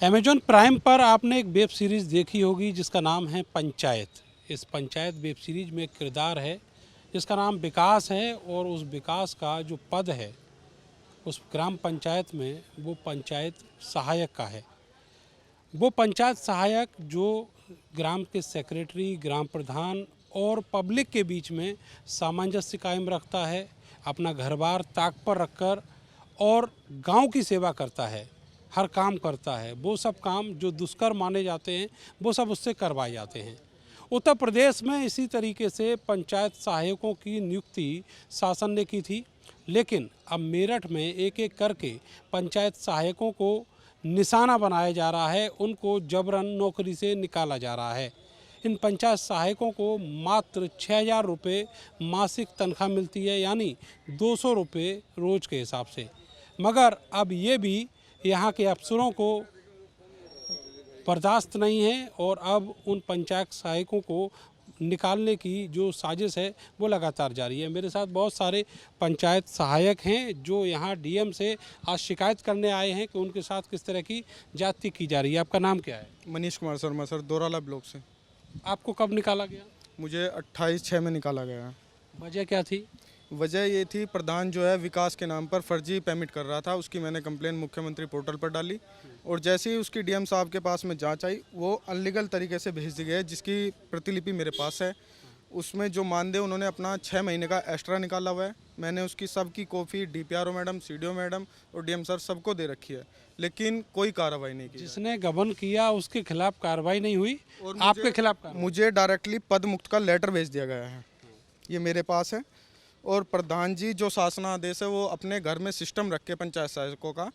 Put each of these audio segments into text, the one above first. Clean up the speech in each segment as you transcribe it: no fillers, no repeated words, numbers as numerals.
Amazon prime पर आपने एक वेब सीरीज़ देखी होगी जिसका नाम है पंचायत। इस पंचायत वेब सीरीज में एक किरदार है जिसका नाम विकास है और उस विकास का जो पद है उस ग्राम पंचायत में वो पंचायत सहायक का है। वो पंचायत सहायक जो ग्राम के सेक्रेटरी, ग्राम प्रधान और पब्लिक के बीच में सामंजस्य कायम रखता है, अपना घर बार ताक पर रखकर और गांव की सेवा करता है, हर काम करता है। वो सब काम जो दुष्कर माने जाते हैं वो सब उससे करवाए जाते हैं। उत्तर प्रदेश में इसी तरीके से पंचायत सहायकों की नियुक्ति शासन ने की थी, लेकिन अब मेरठ में एक एक करके पंचायत सहायकों को निशाना बनाया जा रहा है, उनको जबरन नौकरी से निकाला जा रहा है। इन पंचायत सहायकों को मात्र 6,000 रुपये मासिक तनख्वाह मिलती है, यानी 200 रुपये रोज़ के हिसाब से। मगर अब ये भी यहाँ के अफसरों को बर्दाश्त नहीं है और अब उन पंचायत सहायकों को निकालने की जो साजिश है वो लगातार जारी है। मेरे साथ बहुत सारे पंचायत सहायक हैं जो यहाँ डीएम से आज शिकायत करने आए हैं कि उनके साथ किस तरह की ज्यादती की जा रही है। आपका नाम क्या है? मनीष कुमार शर्मा सर, दोराला ब्लॉक से। आपको कब निकाला गया? मुझे 28/6 में निकाला गया है। वजह क्या थी? वजह ये थी, प्रधान जो है विकास के नाम पर फर्जी पेमेंट कर रहा था, उसकी मैंने कंप्लेन मुख्यमंत्री पोर्टल पर डाली और जैसे ही उसकी डीएम साहब के पास में जांच आई वो अनलीगल तरीके से भेज दी गई है, जिसकी प्रतिलिपि मेरे पास है। उसमें जो मानदेय उन्होंने अपना 6 महीने का एक्स्ट्रा निकाला हुआ है, मैंने उसकी सबकी copy DPRO madam, CDO madam और डीएम सर सबको दे रखी है, लेकिन कोई कार्रवाई नहीं की। जिसने गबन किया उसके खिलाफ कार्रवाई नहीं हुई और आपके खिलाफ मुझे डायरेक्टली पद मुक्त का लेटर भेज दिया गया है, ये मेरे पास है। और प्रधान जी जो शासनादेश है वो अपने घर में सिस्टम रख के, पंचायत सहायकों का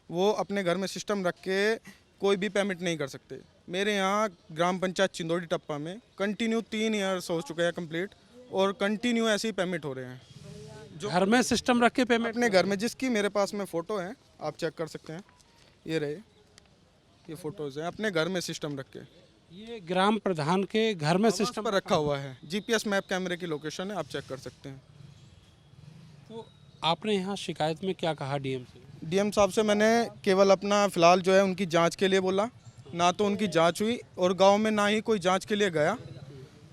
वो अपने घर में सिस्टम रख के कोई भी पेमेंट नहीं कर सकते। मेरे यहाँ ग्राम पंचायत चिंदोड़ी टप्पा में कंटिन्यू 3 ईयर्स हो चुके हैं कंप्लीट और कंटिन्यू ऐसे ही पेमेंट हो रहे हैं। जो घर में सिस्टम रख के पेमेंट अपने घर में, जिसकी मेरे पास में फ़ोटो है, आप चेक कर सकते हैं, ये रहे, ये फ़ोटोज़ हैं, अपने घर में सिस्टम रख के। ये ग्राम प्रधान के घर में सिस्टम पर रखा हुआ है, जीपीएस मैप कैमरे की लोकेशन है, आप चेक कर सकते हैं। तो आपने यहाँ शिकायत में क्या कहा डीएम से? डीएम साहब से मैंने केवल अपना फ़िलहाल जो है उनकी जांच के लिए बोला, ना तो उनकी जांच हुई और गांव में ना ही कोई जांच के लिए गया।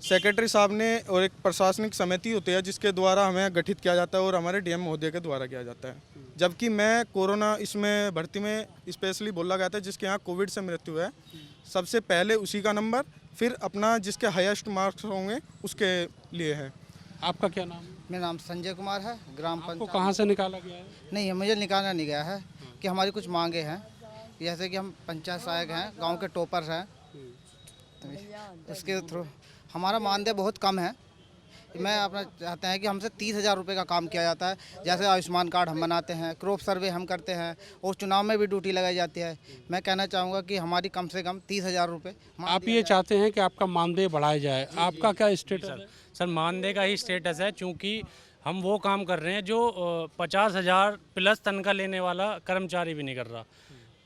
सेक्रेटरी साहब ने और एक प्रशासनिक समिति होती है जिसके द्वारा हमें गठित किया जाता है और हमारे डीएम महोदय के द्वारा किया जाता है, जबकि मैं कोरोना इसमें भर्ती में स्पेशली बोला गया था जिसके यहाँ कोविड से मृत्यु है, सबसे पहले उसी का नंबर, फिर अपना जिसके हाईएस्ट मार्क्स होंगे उसके लिए है। आपका क्या नाम है? मेरा नाम संजय कुमार है। ग्राम आपको पंचायत कहाँ से निकाला गया है? नहीं है, मुझे निकालना नहीं गया है कि हमारी कुछ मांगे हैं, जैसे कि हम पंचायत सहायक हैं, गांव के टॉपर्स हैं, तो इसके थ्रू हमारा मानदेय बहुत कम है। मैं अपना चाहते हैं कि हमसे 30,000 रुपये का काम किया जाता है, जैसे आयुष्मान कार्ड हम बनाते हैं, क्रॉप सर्वे हम करते हैं और चुनाव में भी ड्यूटी लगाई जाती है। मैं कहना चाहूँगा कि हमारी कम से कम 30,000 रुपये। आप ये चाहते हैं कि आपका मानदेय बढ़ाया जाए, आपका क्या स्टेटस है? सर मानदेय का ही स्टेटस है, चूँकि हम वो काम कर रहे हैं जो 50,000 प्लस तनख्वाह लेने वाला कर्मचारी भी नहीं कर रहा।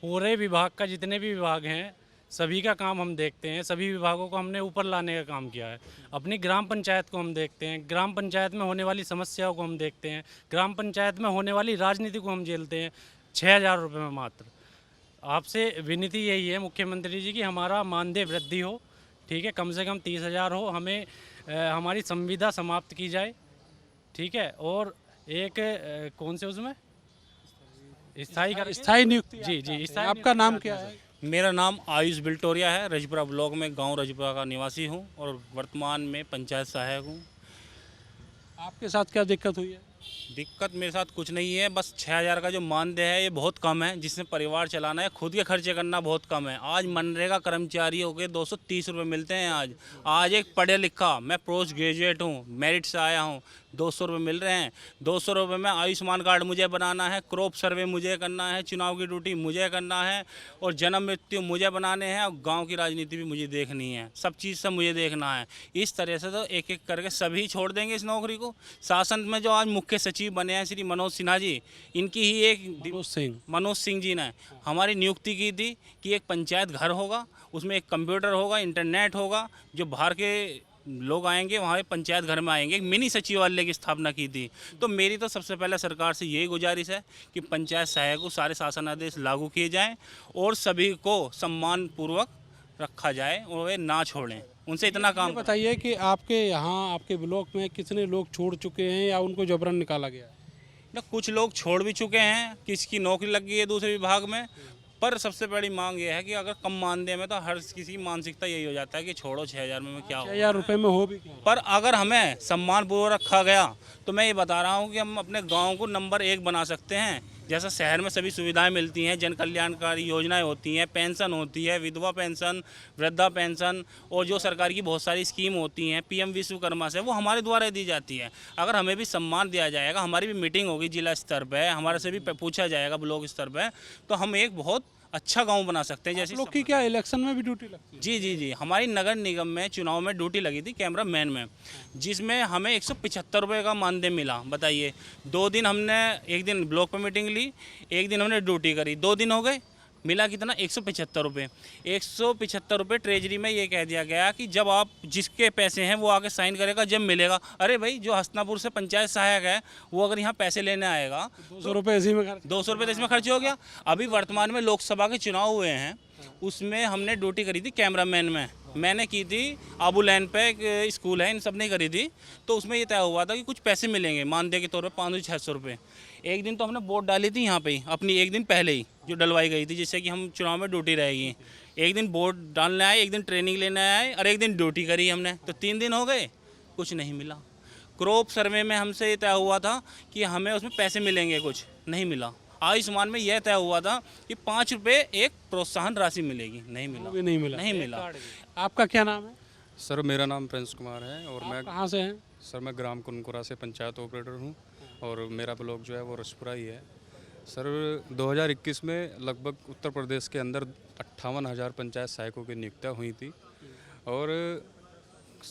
पूरे विभाग का जितने भी विभाग हैं सभी का काम हम देखते हैं, सभी विभागों को हमने ऊपर लाने का काम किया है। अपनी ग्राम पंचायत को हम देखते हैं, ग्राम पंचायत में होने वाली समस्याओं को हम देखते हैं, ग्राम पंचायत में होने वाली राजनीति को हम झेलते हैं 6,000 रुपये में मात्र। आपसे विनती यही है मुख्यमंत्री जी की हमारा मानदेय वृद्धि हो, ठीक है, कम से कम 30,000 हो, हमें हमारी संविदा समाप्त की जाए, ठीक है, और एक कौन से उसमें स्थायी नियुक्ति। जी जी, आपका नाम क्या है? मेरा नाम आयुष बिल्टोरिया है। रजपुरा ब्लॉक में, गांव रजपुरा का निवासी हूं और वर्तमान में पंचायत सहायक हूं। आपके साथ क्या दिक्कत हुई है? दिक्कत मेरे साथ कुछ नहीं है, बस 6,000 का जो मानदेय है ये बहुत कम है, जिसमें परिवार चलाना है, खुद के खर्चे करना बहुत कम है। आज मनरेगा कर्मचारियों के 230 रुपये मिलते हैं। आज एक पढ़े लिखा, मैं पोस्ट ग्रेजुएट हूँ, मेरिट से आया हूँ, 200 रुपये मिल रहे हैं। 200 रुपये में आयुष्मान कार्ड मुझे बनाना है, क्रॉप सर्वे मुझे करना है, चुनाव की ड्यूटी मुझे करना है और जन्म मृत्यु मुझे बनाने हैं और गांव की राजनीति भी मुझे देखनी है, सब चीज़ से मुझे देखना है। इस तरह से तो एक एक करके सभी छोड़ देंगे इस नौकरी को। शासन में जो आज मुख्य सचिव बने हैं श्री मनोज सिन्हा जी, इनकी ही एक मनोज सिंह जी ने हमारी नियुक्ति की थी कि एक पंचायत घर होगा, उसमें एक कंप्यूटर होगा, इंटरनेट होगा, जो बाहर के लोग आएंगे वहाँ पे पंचायत घर में आएंगे, एक मिनी सचिवालय की स्थापना की थी। तो मेरी तो सबसे पहले सरकार से यही गुजारिश है कि पंचायत सहायक को सारे शासनादेश लागू किए जाएं और सभी को सम्मानपूर्वक रखा जाए और वे ना छोड़ें। उनसे इतना काम बताइए कि आपके यहाँ आपके ब्लॉक में कितने लोग छोड़ चुके हैं या उनको जबरन निकाला गया है? ना, कुछ लोग छोड़ भी चुके हैं, किसी की नौकरी लग गई है दूसरे विभाग में। पर सबसे बड़ी मांग ये है कि अगर कम मानदेय में, तो हर किसी की मानसिकता यही हो जाता है कि छोड़ो 6,000 में क्या हो। 6,000 रुपये में हो भी क्या? पर अगर हमें सम्मानपूर्वक रखा गया तो मैं ये बता रहा हूँ कि हम अपने गांव को नंबर 1 बना सकते हैं। जैसा शहर में सभी सुविधाएं मिलती हैं, जन कल्याणकारी योजनाएं होती हैं, पेंशन होती है, विधवा पेंशन, वृद्धा पेंशन, और जो सरकार की बहुत सारी स्कीम होती हैं, पीएम विश्वकर्मा से, वो हमारे द्वारा दी जाती है। अगर हमें भी सम्मान दिया जाएगा, हमारी भी मीटिंग होगी जिला स्तर पर, हमारे से भी पूछा जाएगा ब्लॉक स्तर पर, तो हम एक बहुत अच्छा गांव बना सकते हैं। जैसे लोग की क्या इलेक्शन में भी ड्यूटी लगती है? जी जी जी, हमारी नगर निगम में चुनाव में ड्यूटी लगी थी कैमरा मैन में, जिसमें हमें 175 रुपये का मानदेय मिला। बताइए, 2 दिन हमने, एक दिन ब्लॉक पर मीटिंग ली, एक दिन हमने ड्यूटी करी, 2 दिन हो गए, मिला कितना? 175 रुपये। 175 रुपये ट्रेजरी में ये कह दिया गया कि जब आप, जिसके पैसे हैं वो आके साइन करेगा जब मिलेगा। अरे भाई, जो हसनापुर से पंचायत सहायक है वो अगर यहाँ पैसे लेने आएगा, 200 रुपये इसी में खर्च। 200 रुपये तो इसमें खर्च हो गया। अभी वर्तमान में लोकसभा के चुनाव हुए हैं, उसमें हमने ड्यूटी करी थी कैमरामैन में, मैंने की थी आबू लाइन पे, एक स्कूल है, इन सब ने करी थी। तो उसमें ये तय हुआ था कि कुछ पैसे मिलेंगे मानदेय के तौर पे, 500-600 रुपये। एक दिन तो हमने वोट डाली थी यहाँ पे ही, अपनी एक दिन पहले ही जो डलवाई गई थी, जिससे कि हम चुनाव में ड्यूटी रहेगी। एक दिन वोट डालने आए, एक दिन ट्रेनिंग लेने आए, और एक दिन ड्यूटी करी हमने, तो 3 दिन हो गए, कुछ नहीं मिला। क्रॉप सर्वे में हमसे ये तय हुआ था कि हमें उसमें पैसे मिलेंगे, कुछ नहीं मिला। आयुष्मान में यह तय हुआ था कि 5 रुपये एक प्रोत्साहन राशि मिलेगी, नहीं मिला, भी नहीं मिला। नहीं मिला। आपका क्या नाम है? सर, मेरा नाम प्रिंस कुमार है और मैं कहाँ से हैं? सर मैं ग्राम कुनकुरा से पंचायत ऑपरेटर हूँ और मेरा ब्लॉक जो है वो रसपुरा ही है। सर, 2021 में लगभग उत्तर प्रदेश के अंदर 58,000 पंचायत सहायकों की नियुक्तियाँ हुई थी और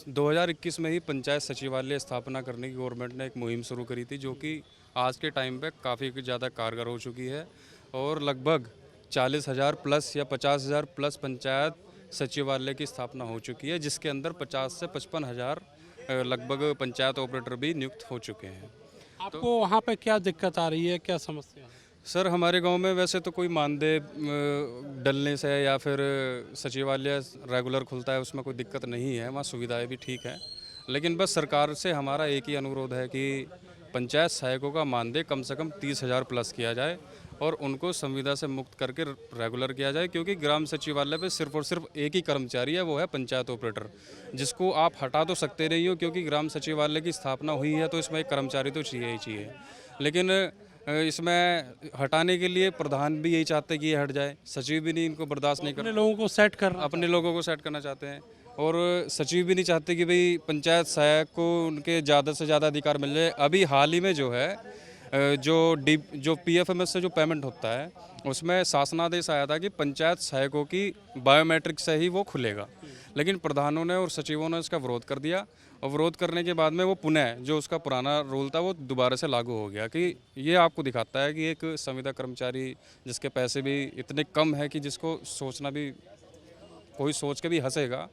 2021 में ही पंचायत सचिवालय स्थापना करने की गवर्नमेंट ने एक मुहिम शुरू करी थी, जो कि आज के टाइम पे काफ़ी ज़्यादा कारगर हो चुकी है और लगभग 40,000 प्लस या 50,000 प्लस पंचायत सचिवालय की स्थापना हो चुकी है, जिसके अंदर 50 से 55,000 लगभग पंचायत ऑपरेटर भी नियुक्त हो चुके हैं। आपको वहाँ पे क्या दिक्कत आ रही है, क्या समस्या है? सर, हमारे गांव में वैसे तो कोई मानदेय डलने से या फिर सचिवालय रेगुलर खुलता है, उसमें कोई दिक्कत नहीं है, वहाँ सुविधाएं भी ठीक है। लेकिन बस सरकार से हमारा एक ही अनुरोध है कि पंचायत सहायकों का मानदेय कम से कम 30,000 प्लस किया जाए और उनको संविदा से मुक्त करके रेगुलर किया जाए, क्योंकि ग्राम सचिवालय पे सिर्फ और सिर्फ एक ही कर्मचारी है, वो है पंचायत ऑपरेटर, जिसको आप हटा तो सकते नहीं हो, क्योंकि ग्राम सचिवालय की स्थापना हुई है तो इसमें एक कर्मचारी तो चाहिए ही चाहिए। लेकिन इसमें हटाने के लिए प्रधान भी यही चाहते हैं कि ये हट जाए, सचिव भी नहीं इनको बर्दाश्त नहीं अपने लोगों को सेट कर अपने लोगों को सेट करना चाहते हैं और सचिव भी नहीं चाहते कि भाई पंचायत सहायक को उनके ज़्यादा से ज़्यादा अधिकार मिल जाए। अभी हाल ही में जो है जो PFMS से जो पेमेंट होता है, उसमें शासनादेश आया था कि पंचायत सहायकों की बायोमेट्रिक से ही वो खुलेगा, लेकिन प्रधानों ने और सचिवों ने इसका विरोध कर दिया और विरोध करने के बाद में वो पुनः जो उसका पुराना रूल था वो दोबारा से लागू हो गया। कि ये आपको दिखाता है कि एक संविदा कर्मचारी जिसके पैसे भी इतने कम है कि जिसको सोचना भी, कोई सोच के भी हंसेगा,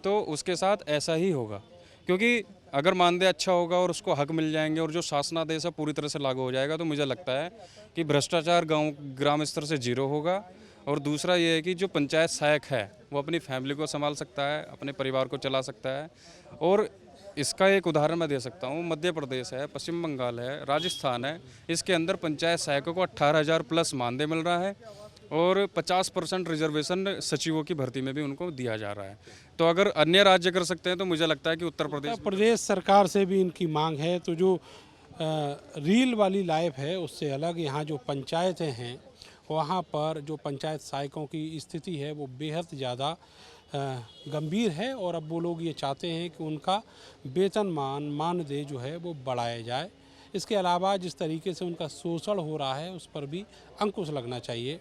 तो उसके साथ ऐसा ही होगा। क्योंकि अगर मानदेय अच्छा होगा और उसको हक मिल जाएंगे और जो शासनादेश है पूरी तरह से लागू हो जाएगा, तो मुझे लगता है कि भ्रष्टाचार ग्राम स्तर से 0 होगा। और दूसरा ये है कि जो पंचायत सहायक है वो अपनी फैमिली को संभाल सकता है, अपने परिवार को चला सकता है। और इसका एक उदाहरण मैं दे सकता हूँ, मध्य प्रदेश है, पश्चिम बंगाल है, राजस्थान है, इसके अंदर पंचायत सहायकों को 18,000 प्लस मानदेय मिल रहा है और 50% रिजर्वेशन सचिवों की भर्ती में भी उनको दिया जा रहा है। तो अगर अन्य राज्य कर सकते हैं तो मुझे लगता है कि उत्तर प्रदेश सरकार से भी इनकी मांग है। तो जो रील वाली लाइफ है उससे अलग यहाँ जो पंचायतें हैं, वहाँ पर जो पंचायत सहायकों की स्थिति है वो बेहद ज़्यादा गंभीर है और अब वो लोग ये चाहते हैं कि उनका वेतनमान मानदेय जो है वो बढ़ाया जाए। इसके अलावा जिस तरीके से उनका शोषण हो रहा है उस पर भी अंकुश लगना चाहिए।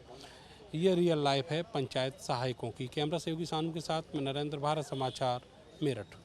ये रियल लाइफ है पंचायत सहायकों की। कैमरा सहयोगी सानू के साथ मैं नरेंद्र, भारत समाचार, मेरठ।